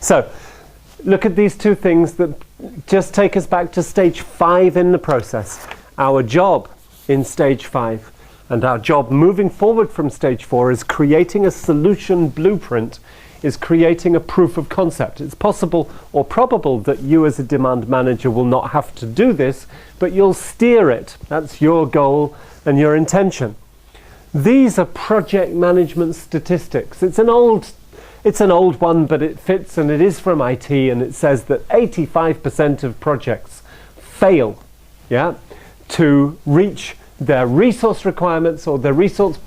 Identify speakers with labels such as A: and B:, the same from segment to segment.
A: So look at these two things that just take us back to stage 5 in the process. Our job in stage 5 and our job moving forward from stage 4 is creating a solution blueprint, is creating a proof of concept. It's possible or probable that you as a demand manager will not have to do this, but you'll steer it. That's your goal and your intention. These are project management statistics. It's an old one, but it fits, and it is from IT, and it says that 85% of projects fail, to reach their resource requirements, or the resources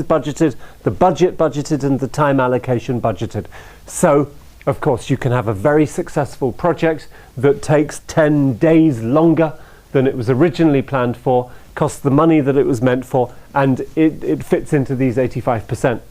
A: budgeted, the budget budgeted, and the time allocation budgeted. So, of course, you can have a very successful project that takes 10 days longer than it was originally planned for, costs the money that it was meant for, and it fits into these 85%.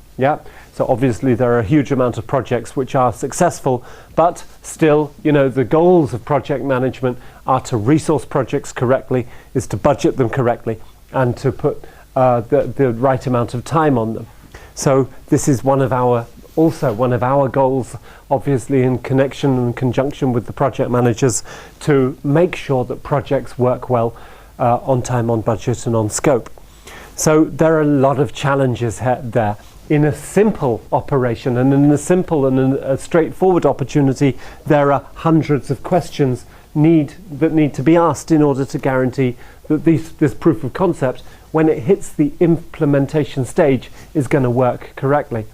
A: So obviously there are a huge amount of projects which are successful, but still, the goals of project management are to resource projects correctly, is to budget them correctly, and to put the right amount of time on them. So this is one of our goals, obviously in connection and conjunction with the project managers, to make sure that projects work well on time, on budget, and on scope. So there are a lot of challenges there. In a simple operation and in a simple and in a straightforward opportunity, there are hundreds of questions that need to be asked in order to guarantee that this proof of concept, when it hits the implementation stage, is going to work correctly.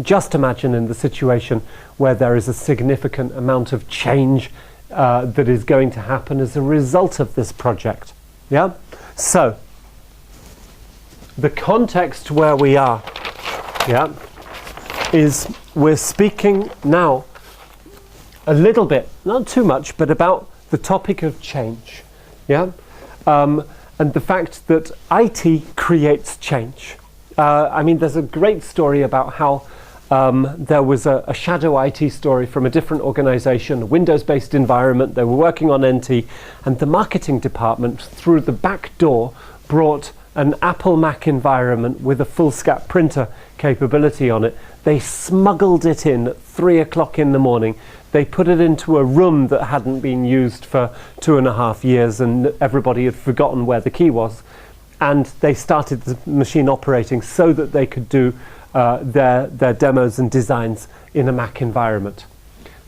A: Just imagine in the situation where there is a significant amount of change that is going to happen as a result of this project. So the context where we are is we're speaking now a little bit, not too much, but about the topic of change, and the fact that IT creates change. There's a great story about how there was a shadow IT story from a different organization, a Windows-based environment. They were working on NT, and the marketing department, through the back door, brought an Apple Mac environment with a full-scat printer capability on it. They smuggled it in at 3 o'clock in the morning. They put it into a room that hadn't been used for 2.5 years, and everybody had forgotten where the key was. And they started the machine operating so that they could do their demos and designs in a Mac environment.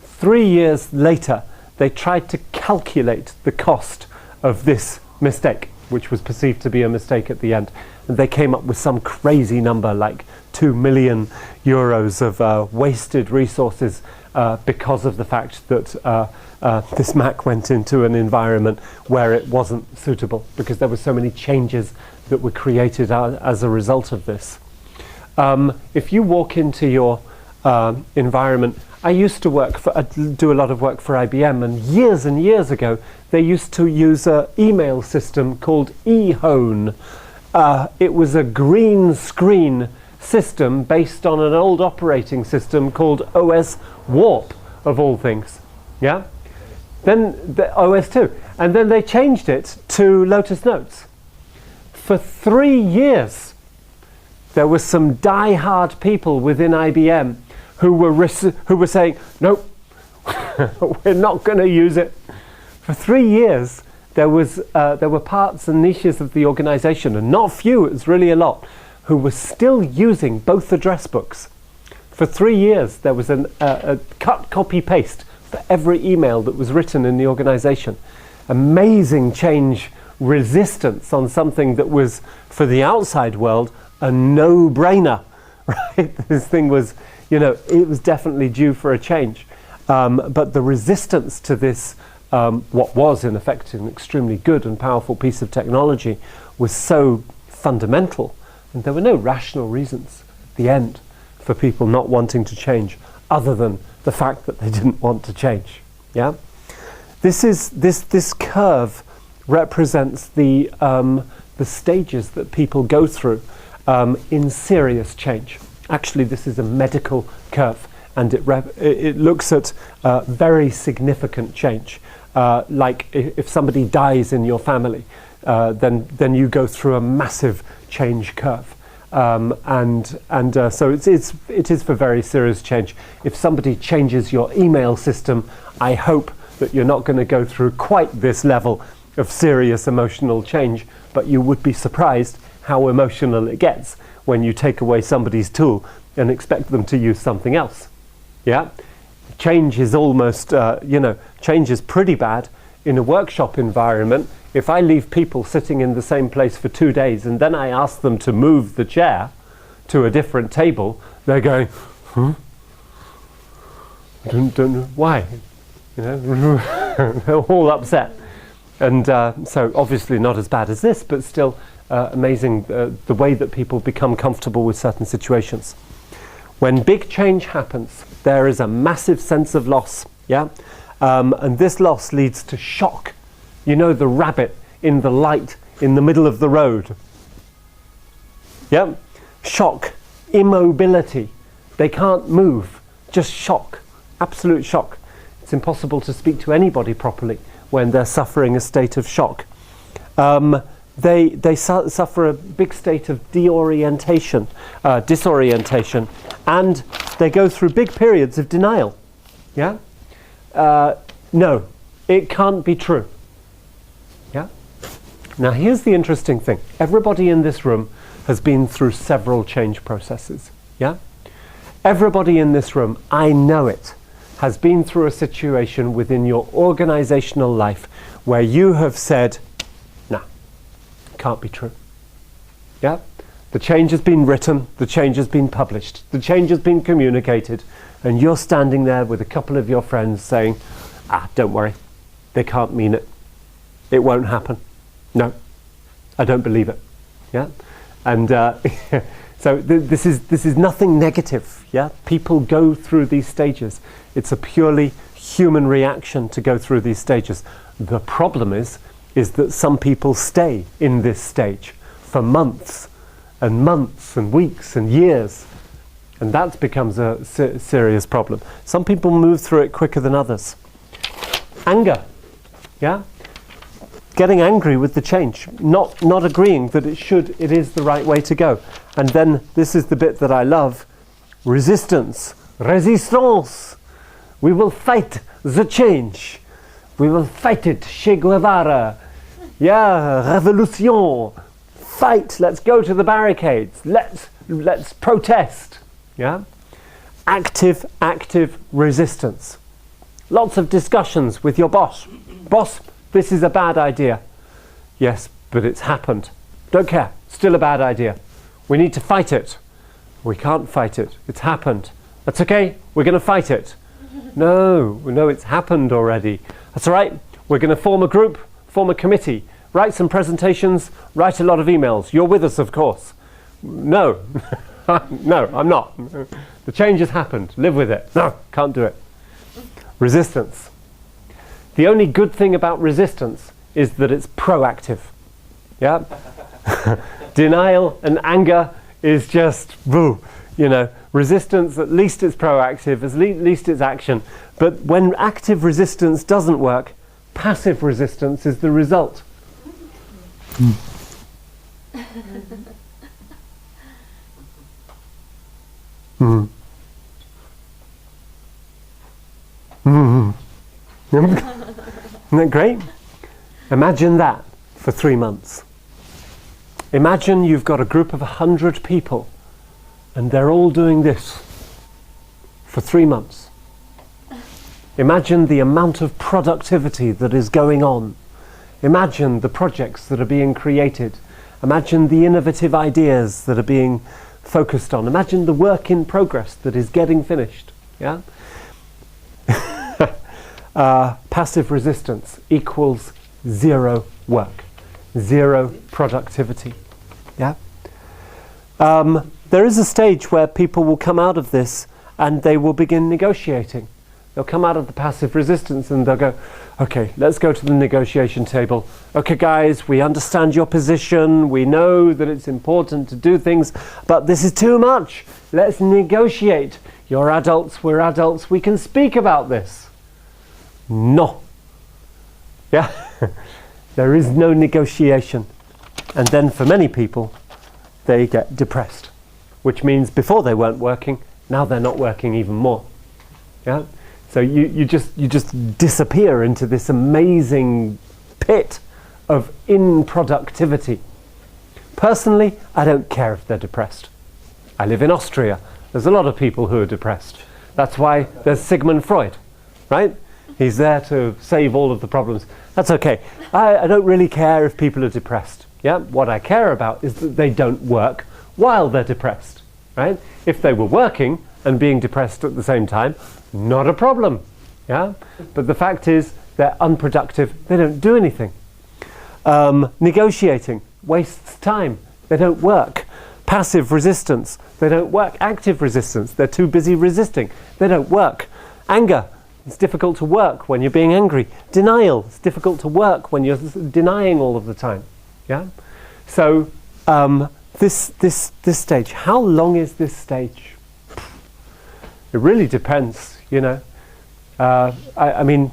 A: 3 years later, they tried to calculate the cost of this mistake, which was perceived to be a mistake at the end. And they came up with some crazy number like 2 million euros of wasted resources because of the fact that this Mac went into an environment where it wasn't suitable, because there were so many changes that were created as a result of this. If you walk into your environment, I used to do a lot of work for IBM, and years ago they used to use an email system called eHone. It was a green screen system based on an old operating system called OS Warp, of all things. Then the OS 2, and then they changed it to Lotus Notes. For 3 years, there were some die-hard people within IBM who were saying, nope, we're not going to use it. For 3 years, there were parts and niches of the organization, and not few, it was really a lot, who were still using both address books. For 3 years, there was a cut, copy, paste for every email that was written in the organization. Amazing change resistance on something that was, for the outside world, a no-brainer, right? This thing was, it was definitely due for a change. But the resistance to this, what was in effect an extremely good and powerful piece of technology, was so fundamental. And there were no rational reasons at the end for people not wanting to change, other than the fact that they didn't want to change. This curve represents the stages that people go through in serious change. Actually, this is a medical curve, and it looks at very significant change. Like if somebody dies in your family, then you go through a massive change curve. So it is for very serious change. If somebody changes your email system, I hope that you're not going to go through quite this level of serious emotional change, but you would be surprised how emotional it gets when you take away somebody's tool and expect them to use something else. Yeah, change is almost, change is pretty bad in a workshop environment. If I leave people sitting in the same place for 2 days and then I ask them to move the chair to a different table, they're going, I don't know why. They're all upset. And so obviously not as bad as this, but still amazing the way that people become comfortable with certain situations. When big change happens, there is a massive sense of loss, yeah? And this loss leads to shock. You know, the rabbit in the light in the middle of the road. Yeah? Shock, immobility. They can't move, just shock, absolute shock. It's impossible to speak to anybody properly when they're suffering a state of shock. They suffer a big state of disorientation, and they go through big periods of denial. Yeah? No, it can't be true. Yeah? Now here's the interesting thing. Everybody in this room has been through several change processes. Yeah? Everybody in this room, I know it, has been through a situation within your organizational life where you have said, nah, can't be true. Yeah? The change has been written, the change has been published, the change has been communicated, and you're standing there with a couple of your friends saying, don't worry, they can't mean it. It won't happen. No, I don't believe it. Yeah? And so this is nothing negative. Yeah? People go through these stages. It's a purely human reaction to go through these stages. The problem is that some people stay in this stage for months and weeks and years. And that becomes a serious problem. Some people move through it quicker than others. Anger, yeah? Getting angry with the change, not agreeing that it is the right way to go. And then this is the bit that I love, resistance, résistance. We will fight the change. We will fight it, Che Guevara. Yeah, revolution. Fight, let's go to the barricades. Let's protest. Yeah? Active resistance. Lots of discussions with your boss. Boss, this is a bad idea. Yes, but it's happened. Don't care, still a bad idea. We need to fight it. We can't fight it, it's happened. That's okay, we're going to fight it. No, it's happened already. That's all right, we're going to form a group, form a committee, write some presentations, write a lot of emails. You're with us, of course. No, no, I'm not. The change has happened, live with it. No, can't do it. Resistance. The only good thing about resistance is that it's proactive. Yeah? Denial and anger is just, boo. Resistance, at least it's proactive, at least it's action. But when active resistance doesn't work, passive resistance is the result. Isn't that great? Imagine that for 3 months. Imagine you've got a group of 100 people and they're all doing this for 3 months. Imagine the amount of productivity that is going on. Imagine the projects that are being created. Imagine the innovative ideas that are being focused on. Imagine the work in progress that is getting finished. Yeah? Passive resistance equals zero work, zero productivity. Yeah. There is a stage where people will come out of this and they will begin negotiating. They'll come out of the passive resistance and they'll go, okay, let's go to the negotiation table. Okay, guys, we understand your position. We know that it's important to do things, but this is too much. Let's negotiate. You're adults, we're adults. We can speak about this. No. Yeah. There is no negotiation. And then for many people, they get depressed, which means before they weren't working, now they're not working even more. Yeah? So you just disappear into this amazing pit of improductivity. Personally, I don't care if they're depressed. I live in Austria. There's a lot of people who are depressed. That's why there's Sigmund Freud, right? He's there to save all of the problems. That's okay. I don't really care if people are depressed. Yeah? What I care about is that they don't work while they're depressed, right? If they were working and being depressed at the same time, not a problem. Yeah? But the fact is, they're unproductive. They don't do anything. Negotiating wastes time. They don't work. Passive resistance. They don't work. Active resistance. They're too busy resisting. They don't work. Anger. It's difficult to work when you're being angry. Denial. It's difficult to work when you're denying all of the time. Yeah. So this stage. How long is this stage? It really depends. You know. I mean,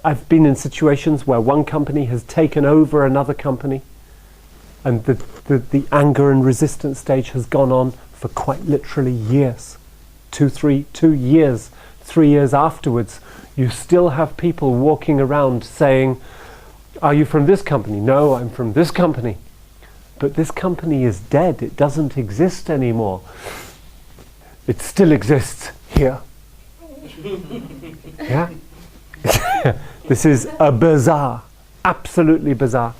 A: I've been in situations where one company has taken over another company, and the anger and resistance stage has gone on for quite literally years. 2 years, 3 years afterwards, you still have people walking around saying, "Are you from this company?" "No, I'm from this company." "But this company is dead. It doesn't exist anymore." "It still exists here." Yeah? This is a bizarre, absolutely bizarre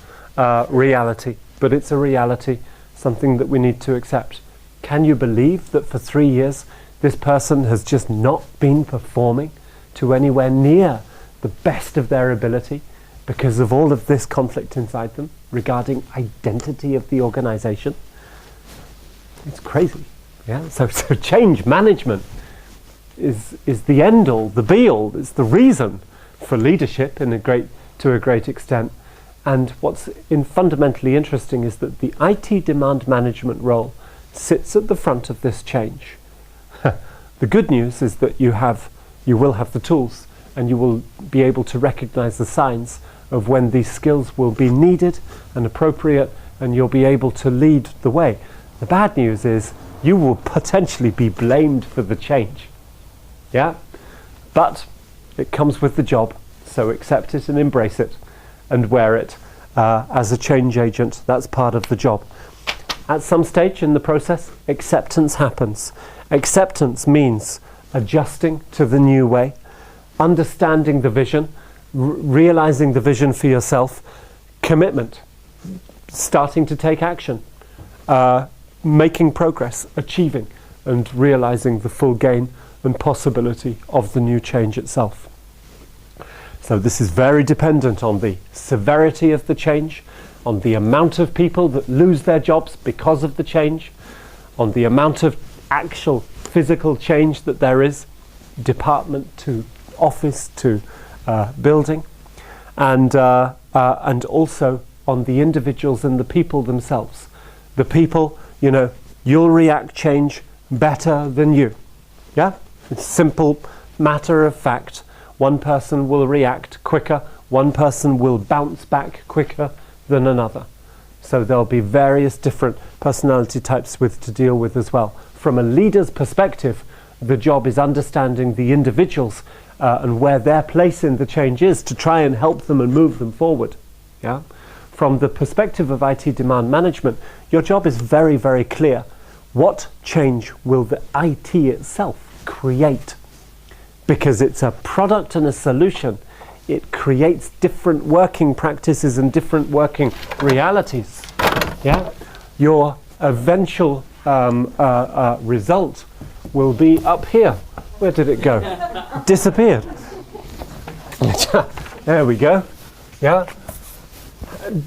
A: reality. But it's a reality, something that we need to accept. Can you believe that for 3 years this person has just not been performing to anywhere near the best of their ability because of all of this conflict inside them regarding identity of the organization? It's crazy. Yeah. So change management is the end all, the be all. It's the reason for leadership to a great extent. And what's fundamentally interesting is that the IT demand management role sits at the front of this change. The good news is that you will have the tools, and you will be able to recognize the signs of when these skills will be needed and appropriate, and you'll be able to lead the way. The bad news is you will potentially be blamed for the change. Yeah? But it comes with the job, so accept it and embrace it and wear it as a change agent. That's part of the job. At some stage in the process, acceptance happens. Acceptance means adjusting to the new way, understanding the vision, realizing the vision for yourself, commitment, starting to take action, making progress, achieving, and realizing the full gain and possibility of the new change itself. So this is very dependent on the severity of the change, on the amount of people that lose their jobs because of the change, on the amount of actual physical change that there is, department to office to building, and also on the individuals and the people themselves. The people, you'll react change better than you. Yeah? It's simple matter of fact. One person will react quicker, one person will bounce back quicker than another. So there'll be various different personality types to deal with as well. From a leader's perspective, the job is understanding the individuals and where their place in the change is to try and help them and move them forward. Yeah? From the perspective of IT demand management, your job is very, very clear. What change will the IT itself create? Because it's a product and a solution, it creates different working practices and different working realities. Yeah? Your eventual result will be up here. Where did it go? Disappeared. There we go. Yeah?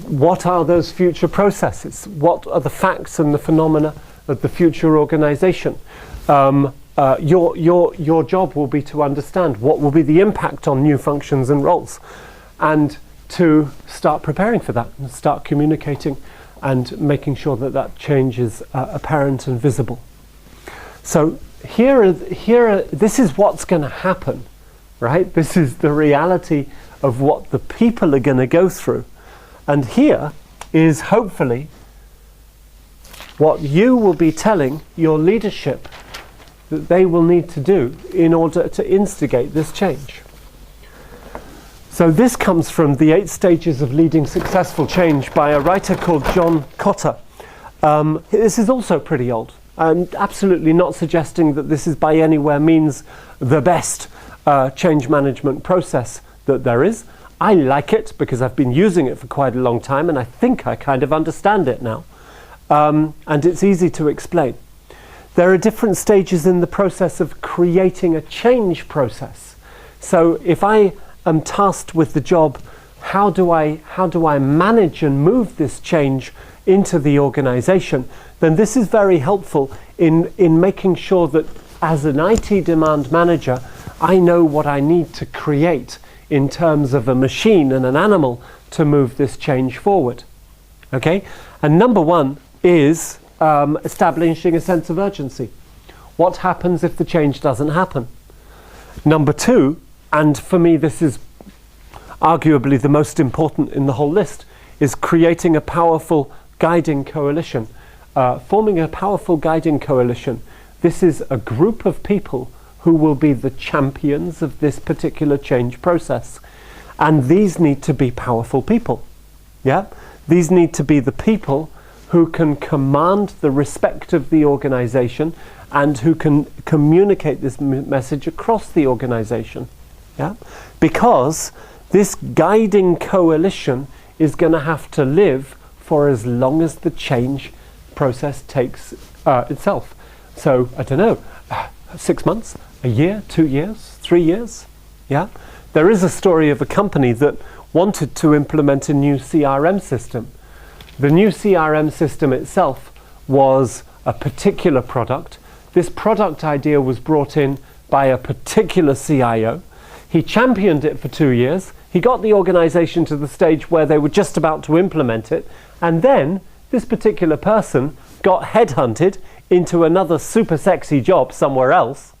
A: What are those future processes? What are the facts and the phenomena of the future organization? Your job will be to understand what will be the impact on new functions and roles, and to start preparing for that and start communicating and making sure that that change is apparent and visible. So this is what's going to happen, right? This is the reality of what the people are going to go through. And here is hopefully what you will be telling your leadership that they will need to do in order to instigate this change. So this comes from The 8 Stages of Leading Successful Change by a writer called John Kotter. This is also pretty old. I'm absolutely not suggesting that this is by anywhere means the best change management process that there is. I like it because I've been using it for quite a long time and I think I kind of understand it now. And it's easy to explain. There are different stages in the process of creating a change process. So if I am tasked with the job, how do I manage and move this change into the organization, then this is very helpful in making sure that as an IT demand manager, I know what I need to create in terms of a machine and an animal to move this change forward. Okay? And number one is establishing a sense of urgency. What happens if the change doesn't happen? Number two, and for me this is arguably the most important in the whole list, is creating a powerful guiding coalition. Forming a powerful guiding coalition. This is a group of people who will be the champions of this particular change process. And these need to be powerful people. Yeah? These need to be the people who can command the respect of the organization and who can communicate this message across the organization. Yeah? Because this guiding coalition is going to have to live for as long as the change process takes itself. So, I don't know, 6 months, a year, 2 years, 3 years? Yeah? There is a story of a company that wanted to implement a new CRM system. The new CRM system itself was a particular product. This product idea was brought in by a particular CIO. He championed it for 2 years. He got the organization to the stage where they were just about to implement it. And then this particular person got headhunted into another super sexy job somewhere else.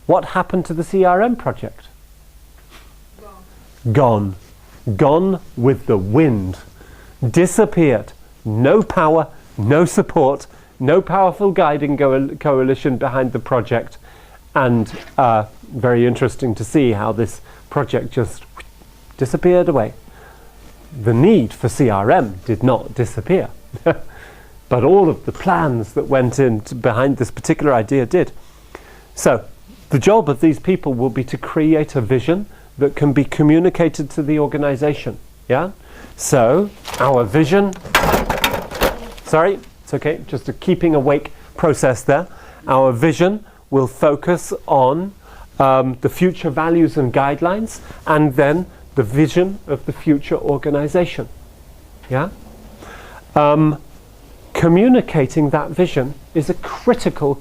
A: What happened to the CRM project? Gone. Gone with the wind. Disappeared. No power, no support, no powerful guiding coalition behind the project. And very interesting to see how this project just disappeared away. The need for CRM did not disappear. But all of the plans that went in behind this particular idea did. So the job of these people will be to create a vision that can be communicated to the organization. Yeah? So our vision, sorry, it's okay, just a keeping awake process there. Our vision will focus on the future values and guidelines, and then the vision of the future organization. Yeah? Communicating that vision is a critical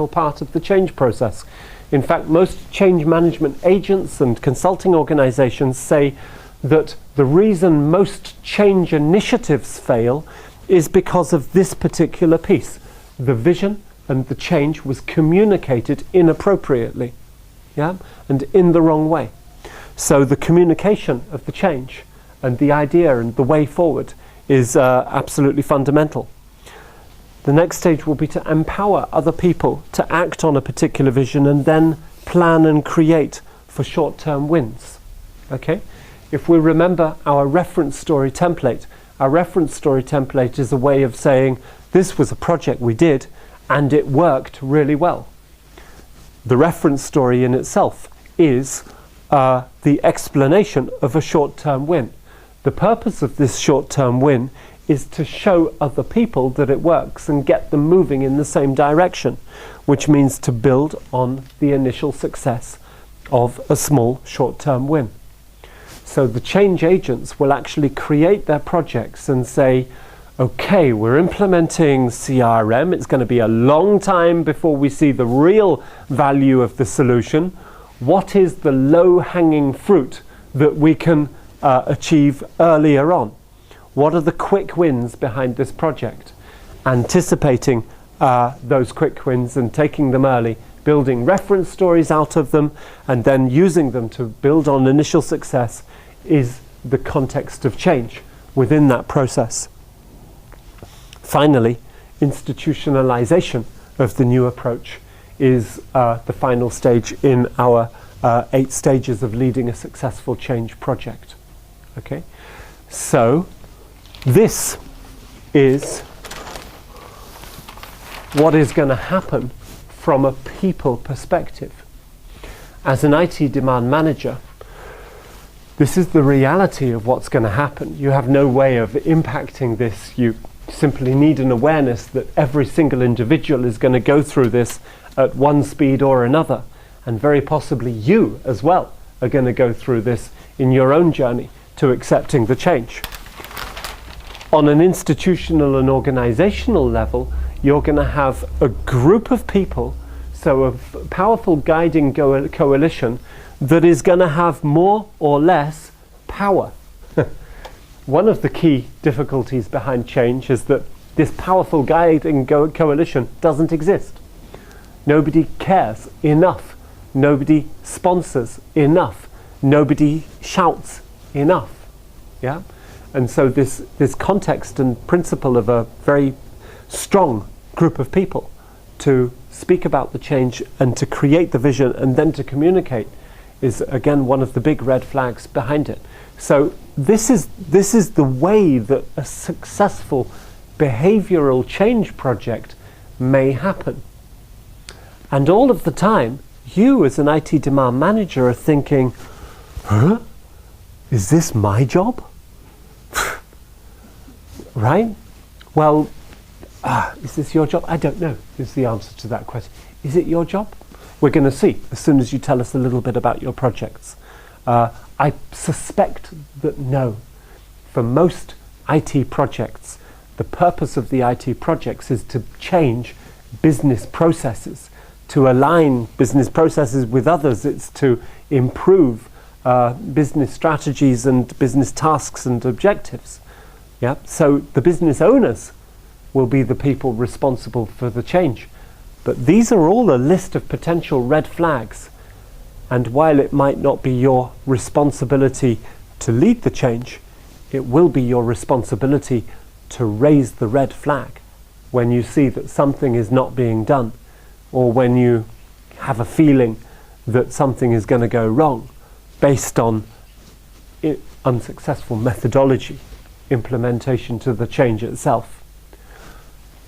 A: part of the change process. In fact, most change management agents and consulting organizations say that the reason most change initiatives fail is because of this particular piece. The vision and the change was communicated inappropriately, yeah, and in the wrong way. So the communication of the change and the idea and the way forward is absolutely fundamental. The next stage will be to empower other people to act on a particular vision and then plan and create for short-term wins. Okay? If we remember our reference story template is a way of saying this was a project we did and it worked really well. The reference story in itself is the explanation of a short-term win. The purpose of this short-term win is to show other people that it works and get them moving in the same direction, which means to build on the initial success of a small short-term win. So the change agents will actually create their projects and say, okay, we're implementing CRM. It's going to be a long time before we see the real value of the solution. What is the low-hanging fruit that we can achieve earlier on? What are the quick wins behind this project? Anticipating those quick wins and taking them early, building reference stories out of them, and then using them to build on initial success is the context of change within that process. Finally, institutionalization of the new approach is the final stage in our 8 stages of leading a successful change project. Okay, so this is what is going to happen from a people perspective. As an IT demand manager, this is the reality of what's going to happen. You have no way of impacting this. You simply need an awareness that every single individual is going to go through this at one speed or another, and very possibly you as well are going to go through this in your own journey to accepting the change. On an institutional and organizational level, you're going to have a group of people, so a powerful guiding coalition that is going to have more or less power. One of the key difficulties behind change is that this powerful guiding coalition doesn't exist. Nobody cares enough. Nobody sponsors enough. Nobody shouts enough. Yeah? And so this context and principle of a very strong group of people to speak about the change and to create the vision and then to communicate is again one of the big red flags behind it. So this is the way that a successful behavioral change project may happen. And all of the time, you as an IT demand manager are thinking, huh? Is this my job? Right? Well, is this your job? I don't know, is the answer to that question. Is it your job? We're going to see as soon as you tell us a little bit about your projects. I suspect that no. For most IT projects, the purpose of the IT projects is to change business processes, to align business processes with others. It's to improve business strategies and business tasks and objectives. Yeah? So the business owners will be the people responsible for the change. But these are all a list of potential red flags. And while it might not be your responsibility to lead the change, it will be your responsibility to raise the red flag when you see that something is not being done, or when you have a feeling that something is going to go wrong based on unsuccessful methodology implementation to the change itself.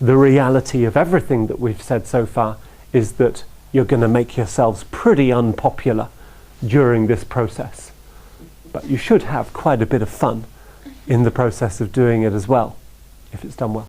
A: The reality of everything that we've said so far is that you're going to make yourselves pretty unpopular during this process. But you should have quite a bit of fun in the process of doing it as well, if it's done well.